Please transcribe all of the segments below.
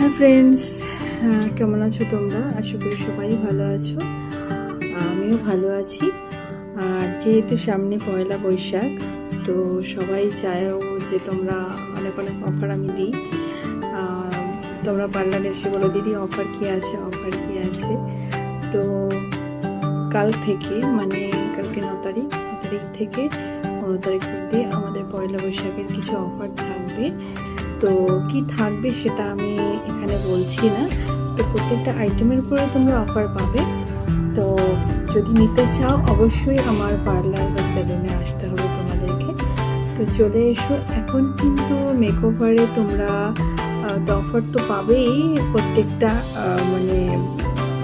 হ্যাঁ ফ্রেন্ডস, কেমন আছো তোমরা? আশা করি সবাই ভালো আছো, আমিও ভালো আছি। আর যেহেতু সামনে পয়লা বৈশাখ, তো সবাই চায়ও যে তোমরা অনেক অনেক অফার আমি দিই। তোমরা পার্লারে এসে বলো দিদি অফার কী আছে, অফার কী আছে। তো কাল থেকে মানে কালকে 9 তারিখ থেকে 15 তারিখ অবধি আমাদের পয়লা বৈশাখের কিছু অফার থাকবে। তো কি থাকবে সেটা আমি এখানে বলছি না। তো প্রত্যেকটা আইটেমের উপরে তোমরা অফার পাবে। তো যদি নিতে চাও অবশ্যই আমার পার্লার বা সেলুনে আসতে হবে তোমাদেরকে। তো চলে এসো। এখন কিন্তু মেকওভারে তোমরা তো অফার তো পাবেই প্রত্যেকটা মানে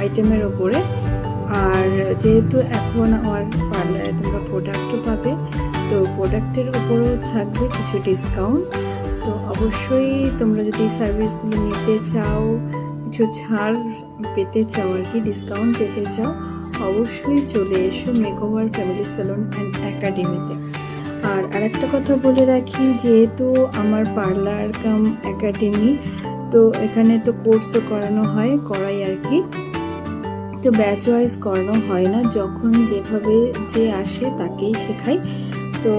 আইটেমের ওপরে। আর যেহেতু এখন আমার পার্লারে তোমরা প্রোডাক্টও পাবে, তো প্রোডাক্টের উপরেও থাকবে কিছু ডিসকাউন্ট। তো অবশ্যই তোমরা যদি সার্ভিসগুলো নিতে চাও, কিছু ছাড় পেতে চাও আর কি, ডিসকাউন্ট পেতে চাও, অবশ্যই চলে এসো মেকওভার ফ্যামিলি সেলুন অ্যান্ড একাডেমিতে। আর আরেকটা কথা বলে রাখি, যেহেতু আমার পার্লার কাম একাডেমি, তো এখানে তো কোর্সও করানো হয়, করাই আর কি। তো ব্যাচ ওয়াইজ করানো হয় না, যখন যেভাবে যে আসে তাকেই শেখাই। তো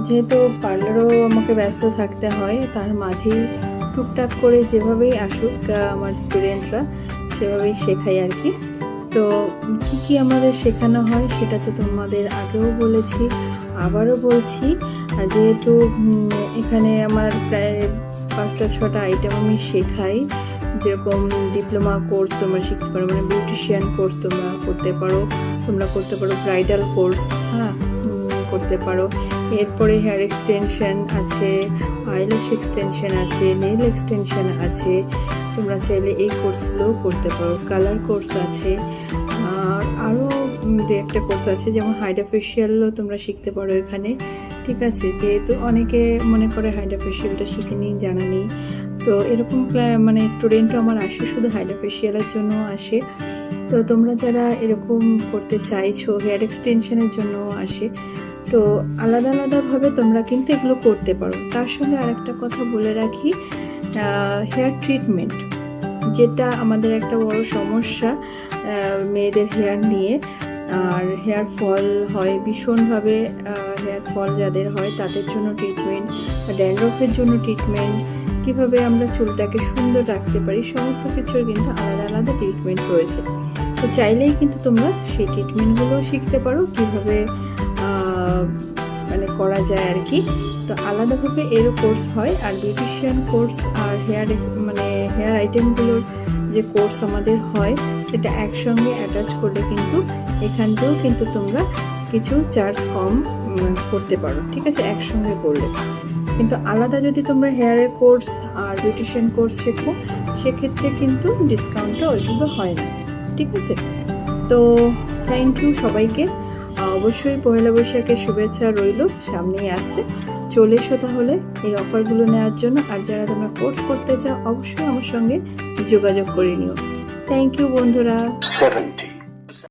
যেহেতু পার্লারও আমাকে ব্যস্ত থাকতে হয়, তার মাঝেই টুকটাক করে যেভাবেই আসুক আমার স্টুডেন্টরা সেভাবেই শেখাই আর কি। তো কী কী আমাদের শেখানো হয় সেটা তো তোমাদের আগেও বলেছি, আবারও বলছি। যেহেতু এখানে আমার প্রায় 5-6টা আইটেম আমি শেখাই। যেরকম ডিপ্লোমা কোর্স তোমরা শিখতে পারো, মানে বিউটিশিয়ান কোর্স তোমরা করতে পারো, ব্রাইডাল কোর্স করতে পারো। এরপরে হেয়ার এক্সটেনশন আছে, আইল্যাশ এক্সটেনশন আছে, নেল এক্সটেনশন আছে। তোমরা চাইলে এই কোর্সগুলোও করতে পারো। কালার কোর্স আছে, আর আরও দু একটা কোর্স আছে, যেমন হাইড্রা ফেশিয়ালও তোমরা শিখতে পারো এখানে। ঠিক আছে, যেহেতু অনেকে মনে করে হাইড্রা ফেশিয়ালটা শিখে নিই, জানা নেই। তো এরকম মানে স্টুডেন্টও আমার আসে, শুধু হাইড্রা ফেশিয়ালের জন্য আসে। তো তোমরা যারা এরকম করতে চাইছো, হেয়ার এক্সটেনশনের জন্য আসে, তো আলাদা আলাদাভাবে তোমরা কিন্তু এগুলো করতে পারো। তার সঙ্গে আরেকটা কথা বলে রাখি, হেয়ার ট্রিটমেন্ট যেটা আমাদের একটা বড় সমস্যা মেয়েদের হেয়ার নিয়ে। আর হেয়ার ফল হয় ভীষণভাবে, হেয়ার ফল যাদের হয় তাদের জন্য ট্রিটমেন্ট, ড্যান্ড্রফের জন্য ট্রিটমেন্ট, কীভাবে আমরা চুলটাকে সুন্দর রাখতে পারি, সমস্ত কিছুর কিন্তু আলাদা আলাদা ট্রিটমেন্ট রয়েছে। তো চাইলেই কিন্তু তোমরা সেই ট্রিটমেন্টগুলো শিখতে পারো, কীভাবে মানে করা যায় আর কি। তো আলাদাভাবে এরও কোর্স হয়। আর বিউটিশিয়ান কোর্স আর হেয়ার আইটেমগুলোর যে কোর্স আমাদের হয়, সেটা একসঙ্গে অ্যাটাচ করলে কিন্তু এখানতেও কিন্তু তোমরা কিছু চার্জ কম করতে পারো। ঠিক আছে, একসঙ্গে করলে। কিন্তু আলাদা যদি তোমরা হেয়ারের কোর্স আর বিউটিশিয়ান কোর্স শেখো, সেক্ষেত্রে কিন্তু ডিসকাউন্টটা ওইভাবে হয় না। ঠিক আছে, তো থ্যাংক ইউ সবাইকে। অবশ্যই পয়লা বৈশাখের শুভেচ্ছা রইল, সামনেই আসছে। চলে এসো তাহলে এই অফারগুলো নেওয়ার জন্য। আর যারা তোমরা কোর্স করতে চাও অবশ্যই আমার সঙ্গে যোগাযোগ করে নিও। থ্যাংক ইউ বন্ধুরা।